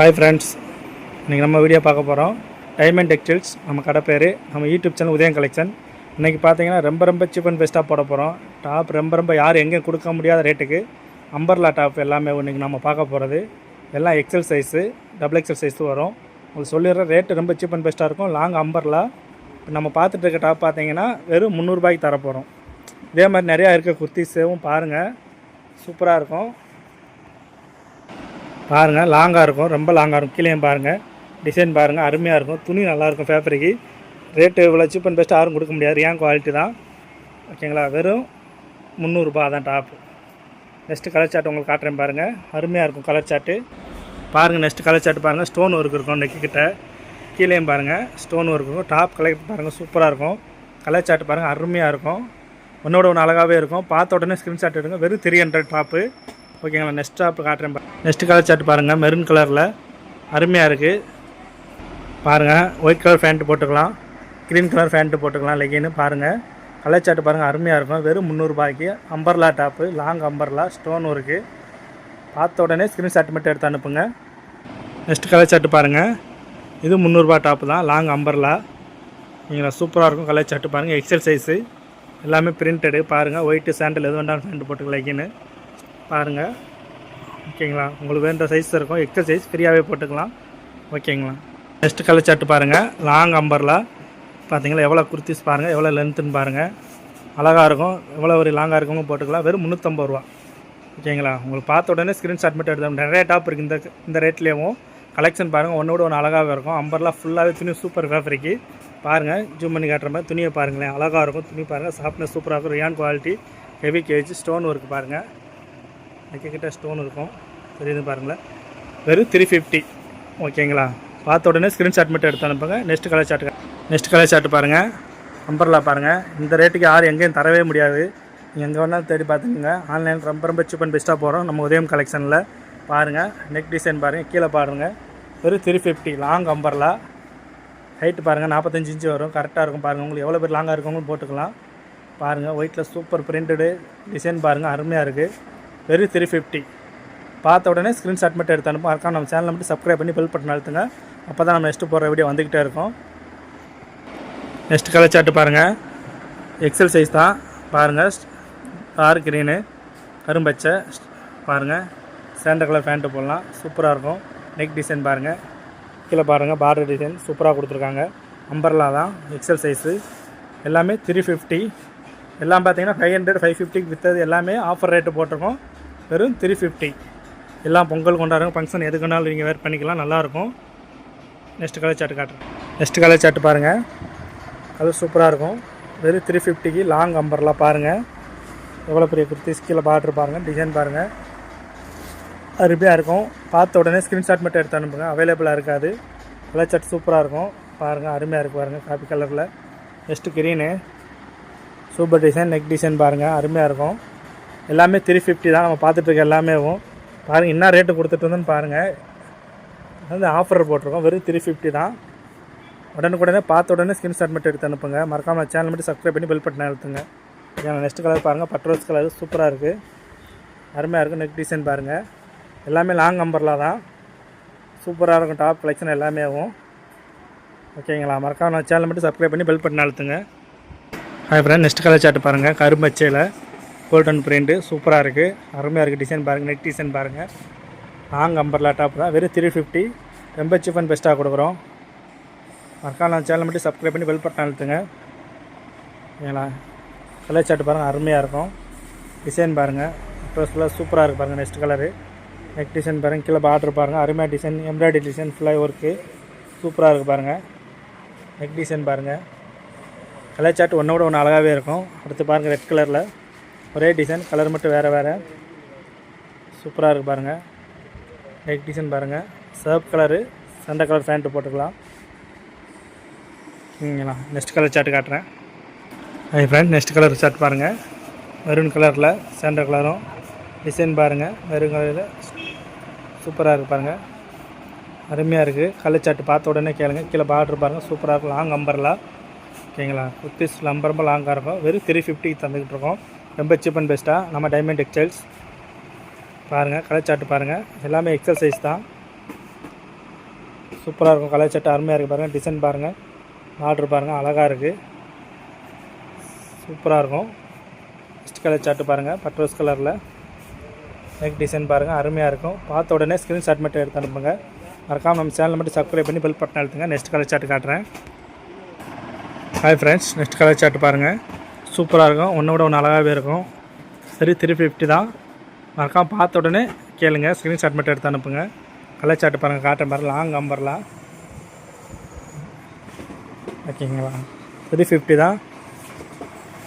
Hi friends, இன்றைக்கி நம்ம video பார்க்க போகிறோம். டைமண்ட் டெக்ஸ்டைல்ஸ் நம்ம கடை பேர். நம்ம யூடியூப் சேனல் உதயம் கலெக்ஷன். இன்றைக்கி பார்த்தீங்கன்னா ரொம்ப சீப் அண்ட் பெஸ்ட்டாக போட போகிறோம். டாப் ரொம்ப யாரும் எங்கேயும் கொடுக்க முடியாத ரேட்டுக்கு அம்பர்லா டாப் எல்லாமே இன்றைக்கி நம்ம பார்க்க போகிறது. எல்லாம் XL size, double XL size வரும். உங்களுக்கு சொல்லிடுற ரேட்டு ரொம்ப சீப் அண்ட் பெஸ்ட்டாக இருக்கும். லாங் அம்பர்லா இப்போ நம்ம பார்த்துட்டு இருக்க டாப் பார்த்தீங்கன்னா வெறும் 300 ரூபாய்க்கு தர போகிறோம். இதே மாதிரி நிறையா இருக்க குர்த்திஸும் பாருங்கள், சூப்பராக இருக்கும். பாருங்கள், லாங்காக இருக்கும், ரொம்ப லாங்காக இருக்கும். கீழேயும் பாருங்கள், டிசைன் பாருங்கள், அருமையாக இருக்கும். துணி நல்லாயிருக்கும். ஃபேப்ரிக்கு ரேட்டு இவ்வளோ சீப் அண்ட் பெஸ்ட்டாக யாரும் கொடுக்க முடியாது. ஏன் குவாலிட்டி தான். ஓகேங்களா, வெறும் 300 ரூபா தான் டாப்பு. நெக்ஸ்ட்டு கலர் சார்ட் உங்களுக்கு காட்டுறேன் பாருங்கள், அருமையாக இருக்கும் கலர் சார்ட்டு. பாருங்கள், நெக்ஸ்ட்டு கலர் சார்ட்டு பாருங்கள், ஸ்டோன் ஒர்க் இருக்கும் நெக்கிக்கிட்ட. கீழேயும் பாருங்கள், ஸ்டோன் ஒர்க் இருக்கும். டாப் கலர் பாருங்கள், சூப்பராக இருக்கும். கலர் சார்ட்டு பாருங்கள், அருமையாக இருக்கும். ஒன்றோட ஒன்று அழகாகவே இருக்கும். பார்த்த உடனே ஸ்க்ரீன்ஷாட் எடுங்க. வெறும் 300 டாப்பு. ஓகேங்களா, நெக்ஸ்ட் டாப் காட்டுறேன். நெக்ஸ்ட் கலர் சார்ட் பாருங்கள், மெரூன் கலரில் அருமையாக இருக்குது. பாருங்கள், ஒயிட் கலர் ஃபேண்ட்டு போட்டுக்கலாம், க்ரீன் கலர் ஃபேண்ட்டு போட்டுக்கலாம், லெகின்னு. பாருங்கள், கலர் சார்ட் பாருங்கள், அருமையாக இருக்கும். வெறும் 300 ரூபாய்க்கு umbrella top, long umbrella, stone work. பார்த்த உடனே ஸ்க்ரீன்ஷாட் மட்டும் எடுத்து அனுப்புங்க. நெக்ஸ்ட் கலர் சார்ட் பாருங்கள், இது 300 ரூபா டாப்பு தான், லாங் அம்பர்லா. நீங்களா சூப்பராக இருக்கும். கலர் சார்ட்டு பாருங்கள், எக்ஸல் சைஸு, எல்லாமே பிரிண்டடு. பாருங்கள், ஒயிட்டு சாண்டில் எது வேண்டாலும் ஃபேண்ட்டு போட்டுக்கலாம், லெகின்னு. பாருங்கள், ஓகேங்களா, உங்களுக்கு வேண்ட சைஸ் இருக்கும். எக்ஸல் சைஸ் ஃப்ரீயாகவே போட்டுக்கலாம். ஓகேங்களா, நெக்ஸ்ட் கலர் சார்ட்டு பாருங்கள், லாங் அம்பர்லா. பார்த்தீங்களா எவ்வளோ குர்த்திஸ் பாருங்கள், எவ்வளோ லென்த்துன்னு பாருங்கள், அழகாக இருக்கும். எவ்வளோ ஒரு லாங்காக இருக்கவங்க போட்டுக்கலாம். வெறும் 350 ரூபா. ஓகேங்களா, உங்களுக்கு பார்த்த உடனே ஸ்க்ரீன்ஷாட் மட்டும் எடுத்தோம். நிறைய டாப் இருக்குது இந்த ரேட்லேயும். கலெக்ஷன் பாருங்கள், ஒன்றோட ஒன்று அழகாகவே இருக்கும். அம்பர்லா ஃபுல்லாகவே துணி சூப்பர் ஃபேப்ரிக்கு. பாருங்கள், ஜூம் பண்ணி காட்டுற மாதிரி துணியை பாருங்களேன், அழகாக இருக்கும். துணி பாருங்கள், சாஃப்ட்னஸ் சூப்பராக இருக்கும். Rayon quality, heavy gauge, stone work பாருங்கள், நெக்கிட்ட ஸ்டோன் இருக்கும், தெரியுது பாருங்களேன். வெறும் 350. ஓகேங்களா, பார்த்த உடனே ஸ்க்ரீன்ஷாட் மட்டும் எடுத்து அனுப்புங்க. நெக்ஸ்ட் கலர் சார்ட்டு பாருங்கள், அம்பர்லா பாருங்கள். இந்த ரேட்டுக்கு யாரும் எங்கேயும் தரவே முடியாது. நீங்கள் எங்கே வேணாலும் தேடி பார்த்துக்குங்க. ஆன்லைன் ரொம்ப சீப் அண்ட் பெஸ்ட்டாக போகிறோம் நம்ம உதயம் கலெக்ஷனில். பாருங்கள், நெக் டிசைன் பாருங்கள், கீழே பாருங்கள். வெறும் 350, லாங் அம்பர்லா. ஹைட்டு பாருங்கள், 45 இன்ச்சு வரும். கரெக்டாக இருக்கும். பாருங்கள், உங்களுக்கு எவ்வளோ பேர் லாங்காக இருக்கவங்களும் போட்டுக்கலாம். பாருங்கள், ஒயிட்டில் சூப்பர் பிரிண்டடு டிசைன் பாருங்கள், அருமையாக இருக்குது. வெறும் 350. பார்த்த உடனே ஸ்க்ரீன்ஷாட் மட்டும் எடுத்து அனுப்போம். அதுக்காக நம்ம சேனலை மட்டும் சப்ஸ்கிரைப் பண்ணி பெல் பட்டன் அழுத்துங்க. அப்போ தான் நம்ம நெக்ஸ்ட்டு போகிற வீடியோ வந்துக்கிட்டே இருக்கும். நெக்ஸ்ட் கலர் சார்ட்டு பாருங்கள், எக்ஸல் சைஸ் தான். பாருங்கள், டார்க் க்ரீனு, கரும்பச்சை. பாருங்கள், சாண்டல் கலர் ஃபேண்ட்டு போடலாம், சூப்பராக இருக்கும். நெக் டிசைன் பாருங்கள், கீழே பாருங்கள், பார்டர் டிசைன் சூப்பராக கொடுத்துருக்காங்க. அம்பர்லா தான், எக்ஸல் சைஸு. எல்லாமே 350. எல்லாம் பார்த்தீங்கன்னா 500, 550 விற்றது எல்லாமே ஆஃபர் ரேட்டு போட்டிருக்கோம். வெறும் 350. எல்லாம் பொங்கல் கொண்டாடுங்க, ஃபங்க்ஷன் எதுக்குனாலும் நீங்கள் வேர் பண்ணிக்கலாம், நல்லாயிருக்கும். நெக்ஸ்ட் கலர் சார்ட்டு காட்டுறேன். நெக்ஸ்ட் கலர் சார்ட்டு பாருங்கள், அது சூப்பராக இருக்கும். வெறும் 350க்கு லாங் அம்பர்லா. பாருங்கள், எவ்வளோ பெரிய குர்த்திஸ், கீழே பார்டர் பாருங்கள், டிசைன் பாருங்கள், அருமையாக இருக்கும். பார்த்த உடனே ஸ்க்ரீன்ஷாட் மட்டும் எடுத்து அனுப்புங்க. அவைலபிளாக இருக்காது. கலர் சார்ட் சூப்பராக இருக்கும். பாருங்கள், அருமையாக இருக்குது. பாருங்கள், காப்பி கலரில். Next green, super design, neck design பாருங்கள், அருமையாக இருக்கும். எல்லாமே 350 தான் நம்ம பார்த்துட்ருக்க எல்லாமே. பாருங்கள், என்ன ரேட்டு கொடுத்துட்டு இருந்தோன்னு பாருங்கள். வந்து ஆஃபர் போட்டிருக்கோம். வெறும் 350 தான். உடனுக்குடனே பார்த்த உடனே ஸ்க்ரீன்ஷாட் மட்டும் எடுத்து அனுப்புங்க. மறக்காமல் சேனல் மட்டும் சப்ஸ்கிரைப் பண்ணி பெல் பட்டன் அழுத்துங்க. நெக்ஸ்ட் கலர் பாருங்கள், பட்ரோஸ் கலர் சூப்பராக இருக்குது, அருமையாக இருக்கும். நெக் டிசைன் பாருங்கள், எல்லாமே லாங் அம்பர்லா தான், சூப்பராக இருக்கும். டாப் கலெக்ஷன் எல்லாமே ஆகும். ஓகேங்களா, மறக்காமல் நான் சேனல் மட்டும் சப்ஸ்கிரைப் பண்ணி பெல் பட்டன் அழுத்துங்க. Hi friend, next colour chart பாருங்கள், கரும்பச்சையில் கோல்டன் பிரிண்ட்டு சூப்பராக இருக்குது, அருமையாக இருக்குது. டிசைன் பாருங்கள், நெக் டிசைன் பாருங்கள், லாங் அம்பர்லா டாப் தான். வெறும் 350. ரொம்ப சீப் அண்ட் பெஸ்ட்டாக கொடுக்குறோம். மறக்காம நான் சேனல் மட்டும் சப்ஸ்கிரைப் பண்ணி பெல் பட்டன் அழுத்துங்க. ஓகேங்களா, கலர் சார்ட்டு பாருங்கள், அருமையாக இருக்கும். டிசைன் பாருங்கள், ட்ரெஸ்லாம் சூப்பராக இருக்குது பாருங்கள். நெக்ஸ்ட் கலரு, நெக் டிசைன் பாருங்கள், கீழே பார்டர் பாருங்கள், அருமையாக டிசைன், எம்ப்ராய்டரி டிசைன், ஃபுல்லாக ஒர்க்கு சூப்பராக இருக்குது பாருங்கள். நெக் டிசைன் பாருங்கள், கலர் சார்ட் ஒன்றோட ஒன்று அழகாகவே இருக்கும். அடுத்து பாருங்கள், ரெட் கலரில் ஒரே டிசைன், கலர் மட்டும் வேறு சூப்பராக இருக்குது பாருங்கள். நெக் டிசைன் பாருங்கள், சிவப்பு கலரு, சண்டை கலர் ஃபேண்ட்டு போட்டுக்கலாம். ஓகேங்களா, நெக்ஸ்ட் கலர் சார்ட்டு காட்டுறேன். Hi friend, next colour chart பாருங்கள், மெரூன் கலரில் சாண்டல் கலரும் டிசைன் பாருங்கள், மெரூன் கலரில் சூப்பராக இருக்குது பாருங்கள், அருமையாக இருக்குது. கலர் சார்ட்டு பார்த்த உடனே கேளுங்க. கீழே பார்டர் பாருங்கள், சூப்பராக இருக்கும். Long umbrella. ஓகேங்களா, குர்த்திஸ் ரொம்ப லாங்காக இருக்கும். வெறும் 350 தந்துக்கிட்டு இருக்கோம். ரொம்ப சீப் அண்ட் பெஸ்ட்டாக நம்ம டைமண்ட் டெக்ஸ்டைல்ஸ். பாருங்கள், கலர் சார்ட்டு பாருங்கள், எல்லாமே எக்ஸல் சைஸ் தான். சூப்பராக இருக்கும். கலர் சட்டை அருமையாக இருக்குது பாருங்கள். டிசைன் பாருங்கள், ஆர்டர் பாருங்கள், அழகாக இருக்குது, சூப்பராக இருக்கும். ஃபஸ்ட் கலர் சார்ட்டு பாருங்கள், பட் ரோஸ் கலரில் நெக் டிசைன் பாருங்கள், அருமையாக இருக்கும். பார்த்த உடனே ஸ்க்ரீன்ஷாட் மட்டும் எடுத்து அனுப்புங்க. மறக்காமல் நம்ம சேனலை மட்டும் சப்ஸ்கிரைப் பண்ணி பெல் பட்டன் அழுத்துங்க. நெக்ஸ்ட் கலர் சார்ட்டு காட்டுறேன். Hi friends, next colour chart பாருங்கள், சூப்பராக இருக்கும். ஒன்று விட ஒன்று அழகாகவே இருக்கும். சரி 350 தான். மறக்காமல் பார்த்த உடனே கேளுங்க, ஸ்க்ரீன்ஷாட் மட்டும் எடுத்து அனுப்புங்க. கலர் சார்ட்டு பாருங்கள், காட்டுறேன் பாருங்கள். லாங் அம்பர்லாம் ஓகேங்களா, 350 தான்.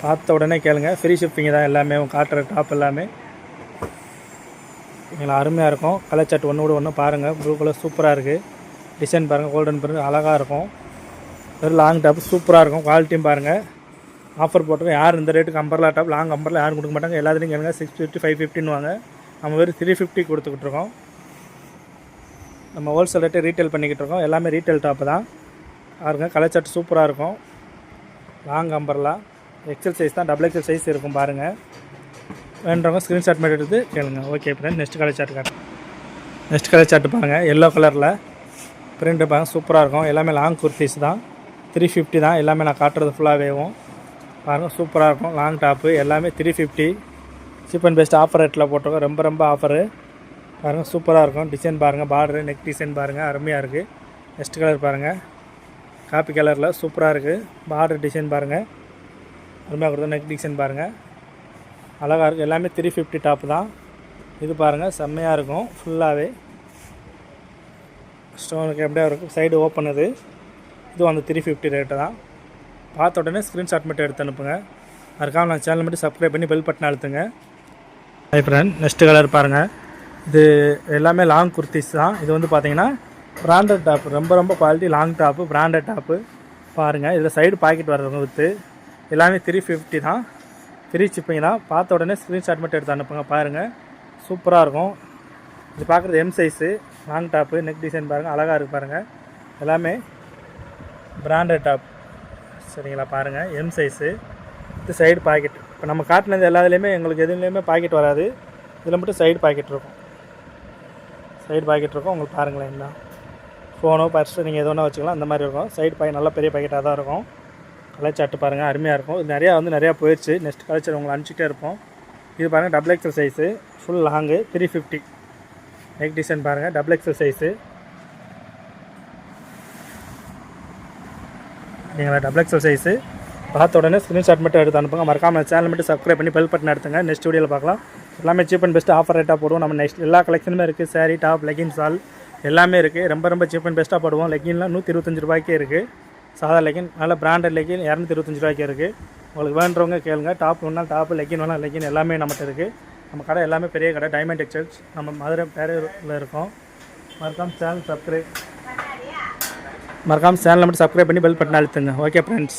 பார்த்த உடனே கேளுங்க. ஃப்ரீ ஷிப்பிங் தான் எல்லாமே, காட்டுற டாப் எல்லாமே எங்களை அருமையாக இருக்கும். கலர் சார்ட் ஒன்று விட ஒன்று பாருங்கள். ப்ளூ கலர் சூப்பராக இருக்குது. டிசைன் பாருங்கள், கோல்டன் பாருங்கள், அழகாக இருக்கும். வெறும் லாங் டாப் சூப்பராக இருக்கும். குவாலிட்டியும் பாருங்கள். ஆஃபர் போட்டுருக்கோம். யார் இந்த ரேட்டுக்கு அம்பர்லா டாப் லாங் அம்பரில் யாரும் கொடுக்க மாட்டாங்க. எல்லாத்துலேயும் கேளுங்க. 650 550 வாங்க. நம்ம வெறும் 350 கொடுத்துக்கிட்டு இருக்கோம். நம்ம ஹோல்சேல் ரேட்டு ரீட்டைல் பண்ணிக்கிட்டு இருக்கோம். எல்லாமே ரீட்டைல் டாப்பு தான் பாருங்க. கலர் சார்ட் சூப்பராக இருக்கும். லாங் அம்பர்லா எக்ஸல் சைஸ் தான், டபுள் எக்ஸல் சைஸ் இருக்கும் பாருங்கள். வேண்டவங்க ஸ்க்ரீன்ஷாட் மட்டும் எடுத்து கேளுங்க. Okay friend, next colour chart காட்டு. நெக்ஸ்ட் கலர் சார்ட்டு பாருங்கள், எல்லோ கலரில் பிரிண்ட்டு பாருங்கள், சூப்பராக இருக்கும். எல்லாமே லாங் குர்த்திஸ் தான், 350 தான். எல்லாமே நான் காட்டுறது ஃபுல்லாகவேவும் பாருங்கள், சூப்பராக இருக்கும். லாங் டாப்பு எல்லாமே 350. சீப் அண்ட் பெஸ்ட் ஆஃபர் ரேட்டில் போட்டிருக்கோம். ரொம்ப ரொம்ப ஆஃபரு பாருங்கள், சூப்பராக இருக்கும். டிசைன் பாருங்கள், பார்டரு நெக் டிசைன் பாருங்கள், அருமையாக இருக்குது. நெக்ஸ்ட் கலர் பாருங்கள், காப்பி கலரில் சூப்பராக இருக்குது. பார்டர் டிசைன் பாருங்கள், அருமையாக கொடுத்தோம். நெக் டிசைன் பாருங்கள், அழகாக இருக்குது. எல்லாமே 350 டாப் தான். இது பாருங்கள், செம்மையாக இருக்கும். ஃபுல்லாகவே ஸ்டோனுக்கு எப்படியா இருக்கும். சைடு ஓப்பன் இதுவும் அந்த 350 ரேட்டு தான். பார்த்த உடனே ஸ்க்ரீன்ஷாட் மட்டும் எடுத்து அனுப்புங்க. அதுக்காக நான் சேனல் மட்டும் சப்ஸ்கிரைப் பண்ணி பெல் பட்டன் அழுத்துங்க. ஹை ஃப்ரெண்ட், நெக்ஸ்ட் கலர் பாருங்கள். இது எல்லாமே லாங் குர்த்திஸ் தான். இது வந்து பார்த்தீங்கன்னா பிராண்டட் டாப்பு, ரொம்ப ரொம்ப quality long top, branded top பாருங்கள். இதில் சைடு பாக்கெட் வர்றவங்க விற்று எல்லாமே 350 தான். ஃப்ரீ ஷிப்பிங் தான். பார்த்த உடனே ஸ்க்ரீன்ஷாட் மட்டும் எடுத்து அனுப்புங்க. பாருங்கள், சூப்பராக இருக்கும். இது பார்க்குறது M size long top. Neck design பாருங்கள், அழகாக இருக்குது பாருங்கள். எல்லாமே பிராண்டட் டாப் சரிங்களா. பாருங்கள், எம் சைஸு. இது சைடு பாக்கெட். இப்போ நம்ம காட்டினது எல்லாத்துலேயுமே எங்களுக்கு எதுலேயுமே பாக்கெட் வராது. இதில் மட்டும் சைடு பாக்கெட் இருக்கும். சைடு பாக்கெட் இருக்கும். உங்களுக்கு பாருங்களேன், என்ன ஃபோனோ பர்ஸு நீங்கள் எது ஒன்றா வச்சுக்கலாம். அந்த மாதிரி இருக்கும். சைடு பாக்கெட் நல்லா பெரிய பாக்கெட்டாக தான் இருக்கும். கலர் சார்ட்டு பாருங்கள், அருமையாக இருக்கும். இது நிறையா போயிடுச்சு. நெக்ஸ்ட் கலர் சார்ட் உங்களை அனுப்பிச்சிட்டே இருப்போம். இது பாருங்கள், double XL size, full long, 350. Neck design பாருங்கள், டபுள் எக்ஸல் சைஸு நீங்களா, டபுள் எக்ஸல் சைஸு. பார்த்த உடனே ஸ்க்ரீன்ஷாட் மட்டும் எடுத்து அனுப்புங்க. மறக்காமல் சேனல் மட்டும் சப்ஸ்கிரைப் பண்ணி பெல் பட்டன் எடுத்துங்க. நெக்ஸ்ட் வீடியோவில் பார்க்கலாம். எல்லாமே சீப் அண்ட் பெஸ்ட் ஆஃபர் ரேட்டாக போடுவோம். நம்ம நெக்ஸ்ட் எல்லா கலெக்ஷனுமே இருக்குது. சாரீ, டாப், லெகின்ஸ், ஆல் எல்லாமே இருக்குது. ரொம்ப ரொம்ப சீப் அண்ட் பெஸ்ட்டாக போடுவோம். லெகின்லாம் 125 ரூபாய்க்கே இருக்குது. சாதா லெகின், நல்ல பிராண்டட் லெகின் 225 ரூபாய்க்கு இருக்குது. உங்களுக்கு வேண்டுறவங்க கேளுங்க. டாப் வேணால் டாப்பு, லெகின் வேணால் லெகின், எல்லாமே நம்மகிட்ட இருக்குது. நம்ம கடை எல்லாமே பெரிய கடை, டைமண்ட் டெக்ஸ்டைல்ஸ். நம்ம மதுரை பேரூரில் இருக்கோம். மறக்காமல் சேனல் மட்டும் சப்ஸ்கிரைப் பண்ணி பெல் பட்டன் அழுத்துங்க. Okay friends.